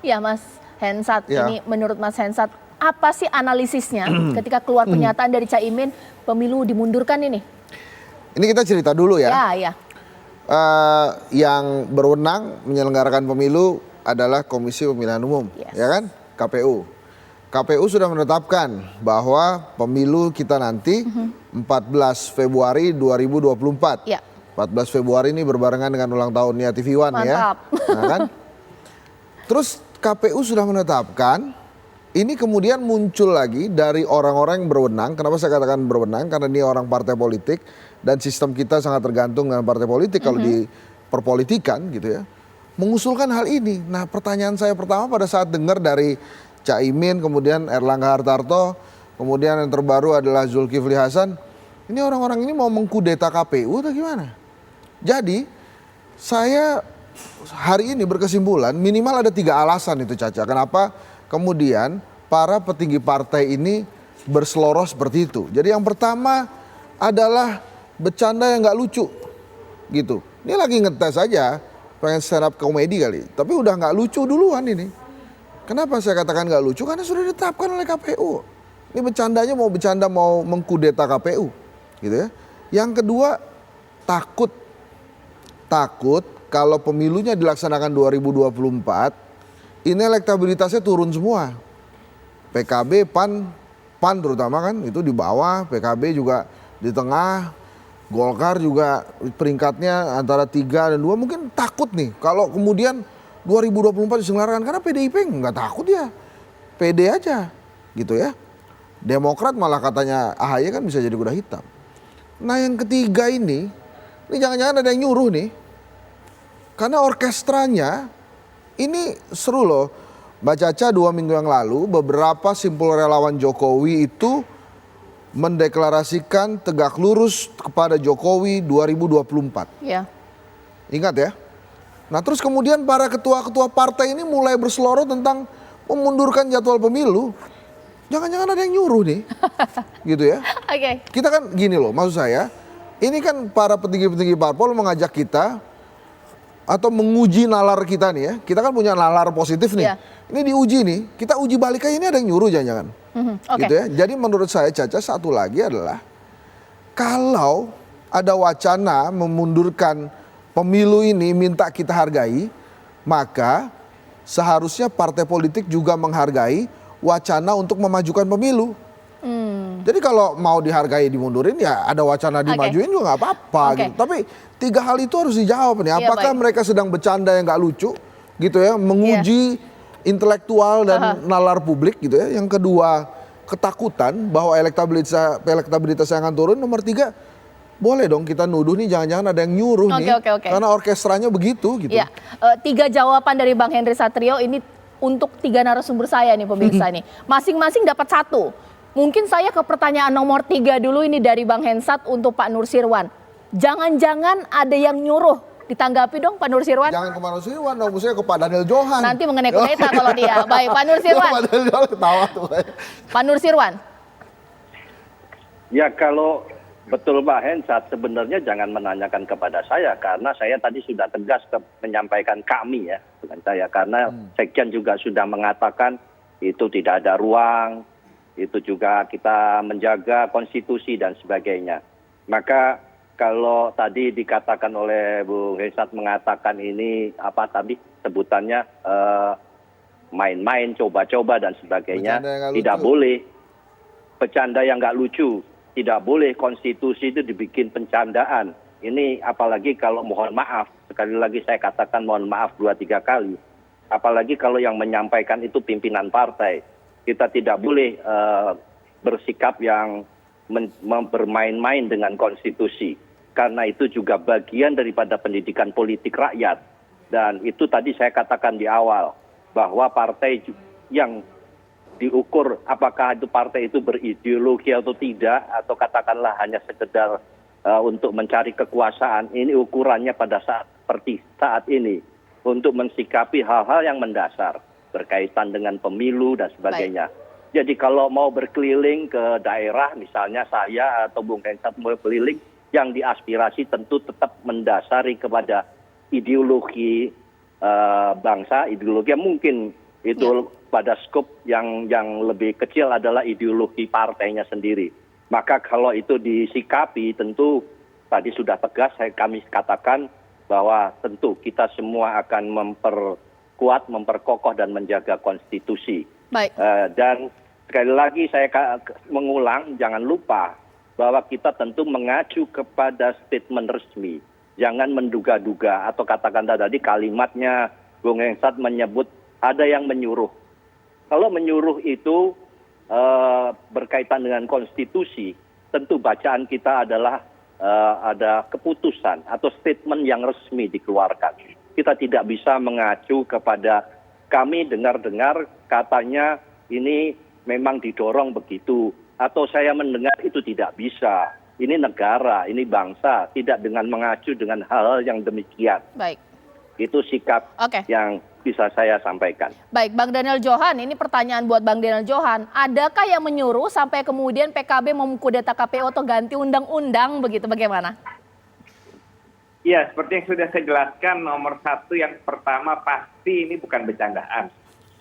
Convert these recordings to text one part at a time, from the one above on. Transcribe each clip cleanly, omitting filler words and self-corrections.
Ya Mas Hensat, Ya. ini menurut Mas Hensat, apa sih analisisnya ketika keluar pernyataan dari Caimin pemilu dimundurkan ini? Ini kita cerita dulu ya. Ya. Yang berwenang menyelenggarakan pemilu adalah Komisi Pemilihan Umum, Yes. ya kan? KPU. KPU sudah menetapkan bahwa pemilu kita nanti 14 Februari 2024. Ya. 14 Februari ini berbarengan dengan ulang tahunnya TV One ya. Mantap. Nah, kan? Terus KPU sudah menetapkan, ini kemudian muncul lagi dari orang-orang yang berwenang. Kenapa saya katakan berwenang? Karena dia orang partai politik dan sistem kita sangat tergantung dengan partai politik kalau di perpolitikan gitu ya. Mengusulkan hal ini. Nah, pertanyaan saya pertama pada saat dengar dari Caimin, kemudian Erlangga Hartarto, kemudian yang terbaru adalah Zulkifli Hasan. Ini orang-orang ini mau mengkudeta KPU atau gimana? Jadi saya hari ini berkesimpulan minimal ada 3 alasan itu Caca. Kenapa kemudian para petinggi partai ini berseloroh seperti itu. Jadi yang pertama adalah bercanda yang nggak lucu gitu. Ini lagi ngetes aja, pengen stand up komedi kali. Tapi udah nggak lucu duluan ini. Kenapa saya katakan nggak lucu? Karena sudah ditetapkan oleh KPU. Ini bercandanya mau bercanda mau mengkudeta KPU gitu ya. Yang kedua takut kalau pemilunya dilaksanakan 2024, ini elektabilitasnya turun semua. PKB, PAN terutama kan itu di bawah, PKB juga di tengah, Golkar juga peringkatnya antara 3 dan 2. Mungkin takut nih kalau kemudian 2024 diselenggarakan, karena PDIP nggak takut ya, pede aja gitu ya. Demokrat malah katanya AHY kan bisa jadi kuda hitam. Nah yang ketiga ini jangan-jangan ada yang nyuruh nih. Karena orkestranya ini seru loh. Mbak Caca 2 minggu yang lalu beberapa simpul relawan Jokowi itu mendeklarasikan tegak lurus kepada Jokowi 2024. Ya. Ingat ya. Nah terus kemudian para ketua-ketua partai ini mulai berseloroh tentang memundurkan jadwal pemilu. Jangan-jangan ada yang nyuruh nih. Gitu ya. Oke. Kita kan gini loh, maksud saya, ini kan para petinggi-petinggi parpol mengajak kita atau menguji nalar kita nih ya. Kita kan punya nalar positif nih. Yeah. Ini diuji nih, kita uji balik aja, ini ada yang nyuruh jangan-jangan. Oke. Gitu ya. Jadi menurut saya Caca satu lagi adalah kalau ada wacana memundurkan pemilu ini minta kita hargai, maka seharusnya partai politik juga menghargai wacana untuk memajukan pemilu. Jadi kalau mau dihargai dimundurin ya ada wacana dimajuin juga nggak apa-apa gitu. Tapi 3 hal itu harus dijawab nih. Apakah mereka sedang bercanda yang nggak lucu gitu ya, menguji intelektual dan nalar publik gitu ya. Yang kedua ketakutan bahwa elektabilitas yang akan turun. Nomor 3 boleh dong kita nuduh nih jangan-jangan ada yang nyuruh nih. Karena orkestranya begitu gitu. Ya, 3 jawaban dari Bang Henry Satrio ini untuk 3 narasumber saya nih pemirsa nih. Masing-masing dapat 1. Mungkin saya ke pertanyaan nomor 3 dulu ini dari Bang Hensat untuk Pak Nursirwan. Jangan-jangan ada yang nyuruh. Ditanggapi dong Pak Nursirwan. Jangan ke Pak Nursirwan dong, maksudnya ke Pak Daniel Johan. Nanti mengenai kudeta kalau dia. Baik Pak Nursirwan. Pak Daniel Johan ketawa tuh. Pak Nursirwan. Ya kalau betul Pak Hensat sebenarnya jangan menanyakan kepada saya. Karena saya tadi sudah tegas menyampaikan kami ya. Bukan saya. Karena Sekjen juga sudah mengatakan itu tidak ada ruang. Itu juga kita menjaga konstitusi dan sebagainya. Maka kalau tadi dikatakan oleh Bu Hensat mengatakan ini apa tadi sebutannya main-main, coba-coba dan sebagainya, tidak boleh. Bercanda yang nggak lucu, tidak boleh konstitusi itu dibikin pencandaan. Ini apalagi kalau mohon maaf, sekali lagi saya katakan mohon maaf 2-3 kali. Apalagi kalau yang menyampaikan itu pimpinan partai. Kita tidak boleh bersikap yang bermain-main dengan konstitusi. Karena itu juga bagian daripada pendidikan politik rakyat. Dan itu tadi saya katakan di awal. Bahwa partai yang diukur apakah itu partai itu berideologi atau tidak. Atau katakanlah hanya sekedar untuk mencari kekuasaan. Ini ukurannya pada saat seperti saat ini. Untuk mensikapi hal-hal yang mendasar. Berkaitan dengan pemilu dan sebagainya. Jadi kalau mau berkeliling ke daerah, misalnya saya atau Bung Hensat mau berkeliling, yang diaspirasi tentu tetap mendasari kepada ideologi bangsa, ideologi yang mungkin Itu pada skop yang lebih kecil adalah ideologi partainya sendiri. Maka kalau itu disikapi, tentu tadi sudah tegas kami katakan bahwa tentu kita semua akan memperkuat, memperkokoh dan menjaga konstitusi. Baik. Dan sekali lagi saya mengulang, jangan lupa bahwa kita tentu mengacu kepada statement resmi. Jangan menduga-duga atau katakan tadi kalimatnya Bung Hensat menyebut ada yang menyuruh. Kalau menyuruh itu berkaitan dengan konstitusi, tentu bacaan kita adalah ada keputusan atau statement yang resmi dikeluarkan. Kita tidak bisa mengacu kepada kami dengar-dengar katanya ini memang didorong begitu, atau saya mendengar itu tidak bisa. Ini negara, ini bangsa, tidak dengan mengacu dengan hal yang demikian. Baik. Itu sikap yang bisa saya sampaikan. Baik, Bang Daniel Johan, ini pertanyaan buat Bang Daniel Johan. Adakah yang menyuruh sampai kemudian PKB mengkudeta KPU atau ganti undang-undang begitu, bagaimana? Ya, seperti yang sudah saya jelaskan, nomor satu yang pertama pasti ini bukan bercandaan.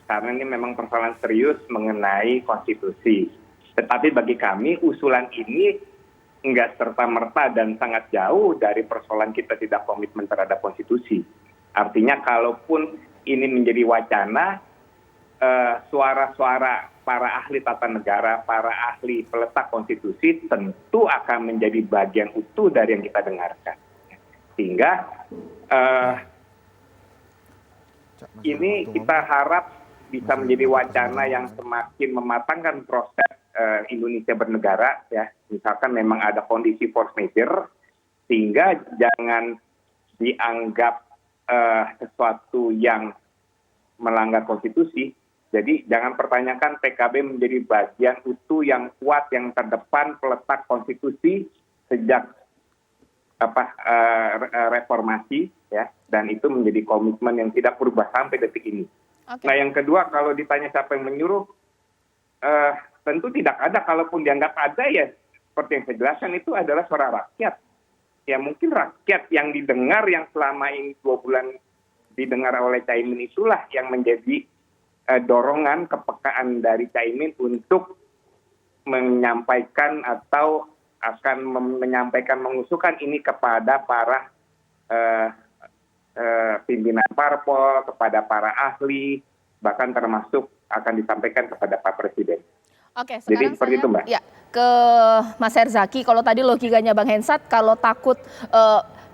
Karena ini memang persoalan serius mengenai konstitusi. Tetapi bagi kami usulan ini enggak serta-merta dan sangat jauh dari persoalan kita tidak komitmen terhadap konstitusi. Artinya kalaupun ini menjadi wacana, suara-suara para ahli tata negara, para ahli peletak konstitusi tentu akan menjadi bagian utuh dari yang kita dengarkan. Sehingga ini kita harap bisa menjadi wacana yang semakin mematangkan proses Indonesia bernegara, ya. Misalkan memang ada kondisi force majeure, sehingga jangan dianggap sesuatu yang melanggar konstitusi. Jadi jangan pertanyakan PKB menjadi bagian utuh yang kuat, yang terdepan peletak konstitusi sejak reformasi, ya, dan itu menjadi komitmen yang tidak berubah sampai detik ini. Nah, yang kedua, kalau ditanya siapa yang menyuruh, tentu tidak ada. Kalaupun dianggap ada, ya seperti yang saya jelaskan, itu adalah suara rakyat. Ya mungkin rakyat yang didengar, yang selama ini 2 bulan didengar oleh Caimin, itulah yang menjadi dorongan kepekaan dari Caimin untuk menyampaikan atau akan menyampaikan, mengusulkan ini kepada para pimpinan parpol, kepada para ahli, bahkan termasuk akan disampaikan kepada Pak Presiden. Oke, jadi seperti itu, Mbak. Ya, ke Mas Herzaki, kalau tadi logikanya Bang Hensat, kalau takut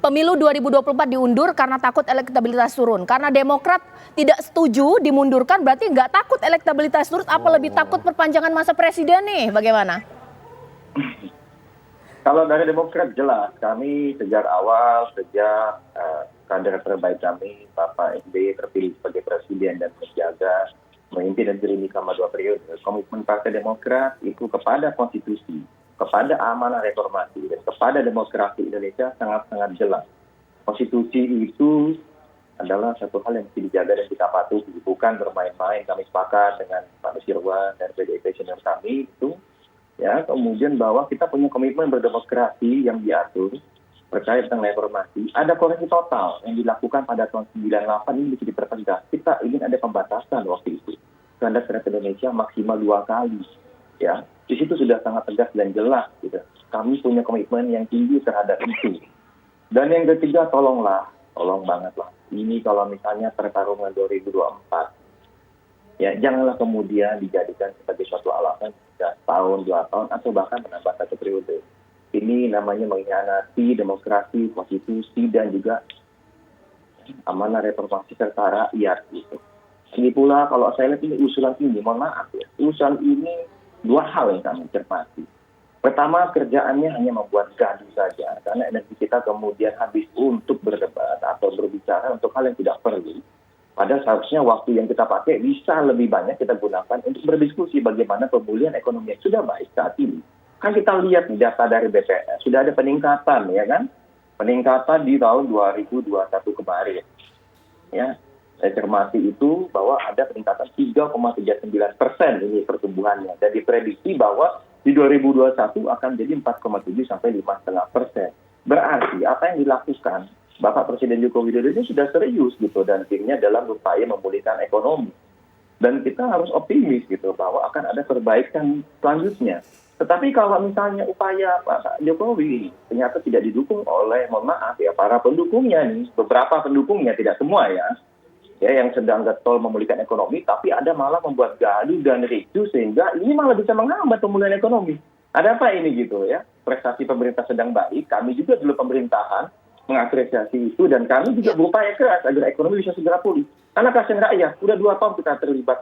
pemilu 2024 diundur karena takut elektabilitas turun. Karena Demokrat tidak setuju dimundurkan, berarti nggak takut elektabilitas turun, apa lebih takut perpanjangan masa presiden nih, bagaimana? Kalau dari Demokrat jelas, kami sejak awal, sejak kader terbaik kami, Bapak SBY terpilih sebagai presiden dan menjaga, memimpin dan berdiri selama 2 periode. Komitmen Partai Demokrat itu kepada konstitusi, kepada amanah reformasi, dan kepada demokrasi Indonesia sangat-sangat jelas. Konstitusi itu adalah satu hal yang mesti dijaga dan kita patuhi, bukan bermain-main. Kami sepakat dengan Pak Nusirwan dan PDIP senior kami itu, ya, kemudian bahwa kita punya komitmen berdemokrasi yang diatur terkait dengan reformasi. Ada koreksi total yang dilakukan pada tahun 98 ini bisa dipertegas. Kita ingin ada pembatasan waktu itu. Terhadap rakyat Indonesia maksimal 2 kali. Ya, di situ sudah sangat tegas dan jelas. Gitu. Kami punya komitmen yang tinggi terhadap itu. Dan yang ketiga, tolong banget lah. Ini kalau misalnya pertarungan 2024, ya janganlah kemudian dijadikan sebagai suatu alasan 3 tahun, 2 tahun, atau bahkan menambah 1 periode. Ini namanya mengkhianati demokrasi, konstitusi, dan juga amanah reformasi serta rakyat. Gitu. Ini pula kalau saya lihat ini usulan ini, mohon maaf ya, usulan ini 2 hal yang kami cermati. Pertama, kerjaannya hanya membuat gaduh saja, karena energi kita kemudian habis untuk berdebat atau berbicara untuk hal yang tidak perlu. Padahal seharusnya waktu yang kita pakai bisa lebih banyak kita gunakan untuk berdiskusi bagaimana pemulihan ekonomi yang sudah baik saat ini. Kan kita lihat data dari BPS, sudah ada peningkatan, ya kan? Peningkatan di tahun 2021 kemarin. Ya, saya cermati itu bahwa ada peningkatan 3,39% ini pertumbuhannya. Dan diprediksi bahwa di 2021 akan jadi 4,7 sampai 5,5%. Berarti apa yang dilakukan Bapak Presiden Joko Widodo ini sudah serius gitu dan timnya dalam upaya memulihkan ekonomi. dan kita harus optimis gitu bahwa akan ada perbaikan selanjutnya. Tetapi kalau misalnya upaya Pak Jokowi ternyata tidak didukung oleh, mohon maaf ya, para pendukungnya nih, beberapa pendukungnya, tidak semua ya yang sedang getol memulihkan ekonomi, tapi ada malah membuat gaduh dan ricuh sehingga ini malah bisa menghambat pemulihan ekonomi. Ada apa ini gitu ya? Prestasi pemerintah sedang baik, kami juga dulu pemerintahan mengapresiasi itu dan kami juga berupaya keras agar ekonomi bisa segera pulih. Karena kasihan rakyat, udah 2 tahun kita terlibat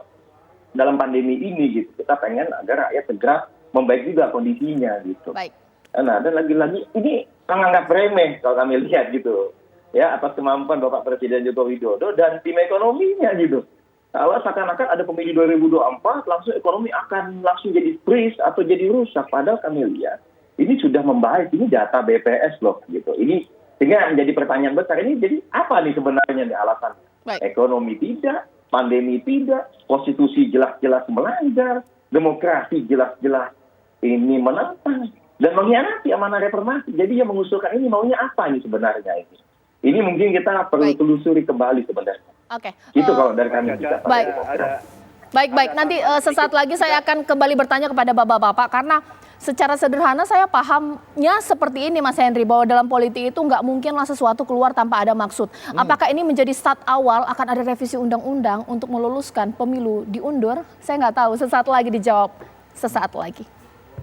dalam pandemi ini gitu. Kita pengen agar rakyat segera membaik juga kondisinya gitu. Baik. Nah, dan lagi-lagi ini menganggap remeh kalau kami lihat gitu. Ya, atas kemampuan Bapak Presiden Joko Widodo dan tim ekonominya gitu. Kalau seakan-akan ada pemilu 2024, langsung ekonomi akan langsung jadi freeze atau jadi rusak. Padahal kami lihat, ini sudah membaik, ini data BPS loh gitu. Ini sehingga menjadi pertanyaan besar, ini jadi apa nih sebenarnya nih alasannya? Baik. Ekonomi tidak, pandemi tidak, konstitusi jelas-jelas melanggar, demokrasi jelas-jelas ini menentang, dan mengkhianati amanah reformasi. Jadi yang mengusulkan ini maunya apa nih sebenarnya ini? Ini mungkin kita perlu telusuri kembali sebenarnya. Oke. Itu kalau dari kami kita. Baik. Baik. Nanti sesaat lagi saya akan kembali bertanya kepada bapak-bapak karena secara sederhana saya pahamnya seperti ini Mas Henry, bahwa dalam politik itu nggak mungkinlah sesuatu keluar tanpa ada maksud. Apakah ini menjadi start awal akan ada revisi undang-undang untuk meluluskan pemilu diundur? Saya nggak tahu, sesaat lagi dijawab, sesaat lagi.